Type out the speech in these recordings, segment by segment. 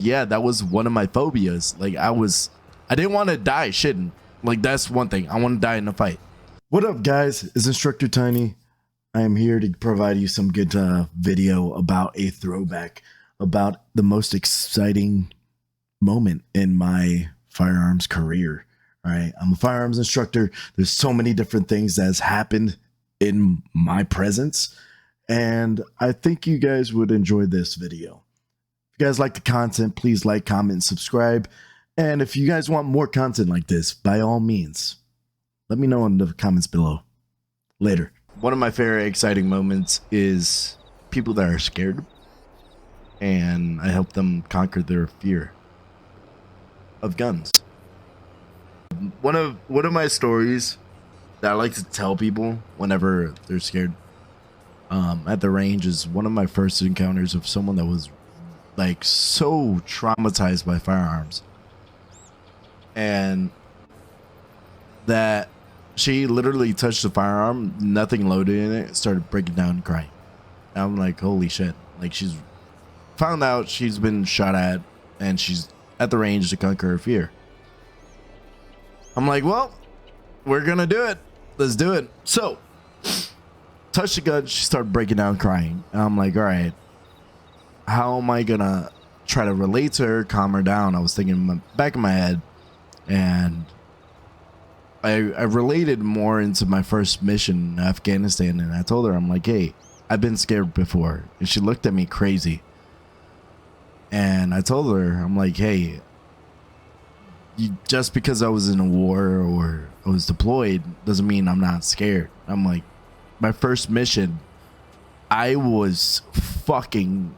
yeah, that was one of my phobias. Like I didn't want to die shitting. Like that's one thing. I want to die in a fight. What up, guys? It's Instructor Tiny. I am here to provide you some good video about a throwback about the most exciting moment in my firearms career. All right, I'm a firearms instructor. There's so many different things that has happened in my presence, and I think you guys would enjoy this video. If you guys like the content, please like, comment, and subscribe. And if you guys want more content like this, by all means, let me know in the comments below. Later. One of my favorite exciting moments is people that are scared, and I help them conquer their fear of guns. One of my stories that I like to tell people whenever they're scared at the range is one of my first encounters of someone that was like so traumatized by firearms, and that she literally touched the firearm, nothing loaded in it, started breaking down and crying. And I'm like, holy shit. Like, she's found out she's been shot at and she's at the range to conquer her fear. I'm like, well, we're gonna do it. Let's do it. So, touched the gun, she started breaking down crying. And I'm like, all right, how am I gonna try to relate to her, calm her down? I was thinking in the back of my head, and I related more into my first mission in Afghanistan, and I told her, I'm like, hey, I've been scared before. And she looked at me crazy. And I told her, I'm like, hey, just because I was in a war or I was deployed doesn't mean I'm not scared. I'm like, my first mission, I was fucking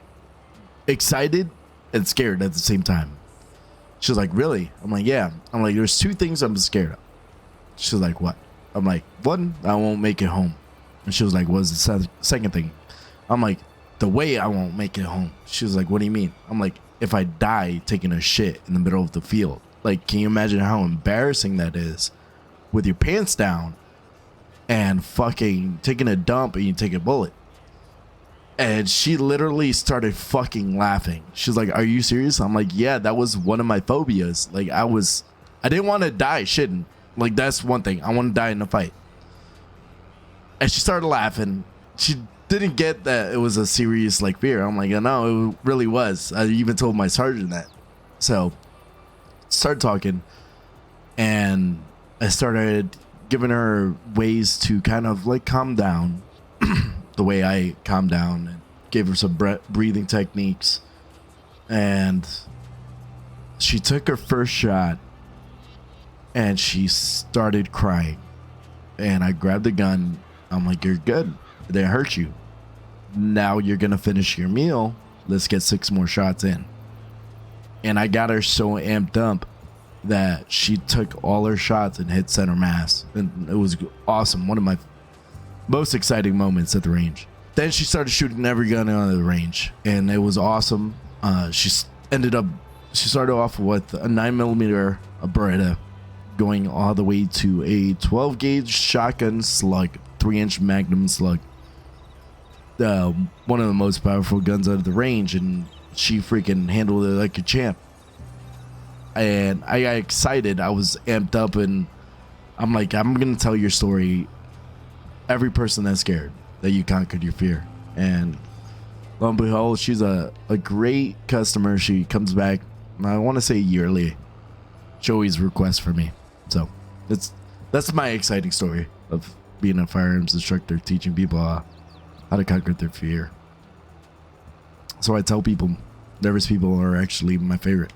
excited and scared at the same time. She was like, really? I'm like, yeah. I'm like, there's two things I'm scared of. She was like, what? I'm like, one, I won't make it home. And she was like, what's the second thing? I'm like, the way I won't make it home. She was like, what do you mean? I'm like, if I die taking a shit in the middle of the field. Like, can you imagine how embarrassing that is with your pants down and fucking taking a dump and you take a bullet? And she literally started fucking laughing. She's like, are you serious? I'm like, yeah, that was one of my phobias. Like, I didn't want to die shitting. Like, that's one thing. I want to die in a fight. And she started laughing. She didn't get that it was a serious like fear. I'm like, no, it really was. I even told my sergeant that. So started talking, and I started giving her ways to kind of like calm down the way I calmed down, and gave her some breathing techniques. And she took her first shot and she started crying, and I grabbed the gun. I'm like, you're good. It didn't hurt you. Now you're gonna finish your meal. Let's get 6 more shots in. And I got her so amped up that she took all her shots and hit center mass, and it was awesome. One of my most exciting moments at the range. Then she started shooting every gun on the range, and it was awesome. She started off with a 9mm Beretta, going all the way to a 12 gauge shotgun slug, 3-inch Magnum slug. One of the most powerful guns out of the range, and she freaking handled it like a champ. And I got excited. I was amped up, and I'm like, I'm gonna tell your story. Every person that's scared that you conquered your fear. And lo and behold, she's a great customer. She comes back, I want to say yearly. She always requests for me. So that's my exciting story of being a firearms instructor, teaching people how to conquer their fear. So I tell people, nervous people are actually my favorite.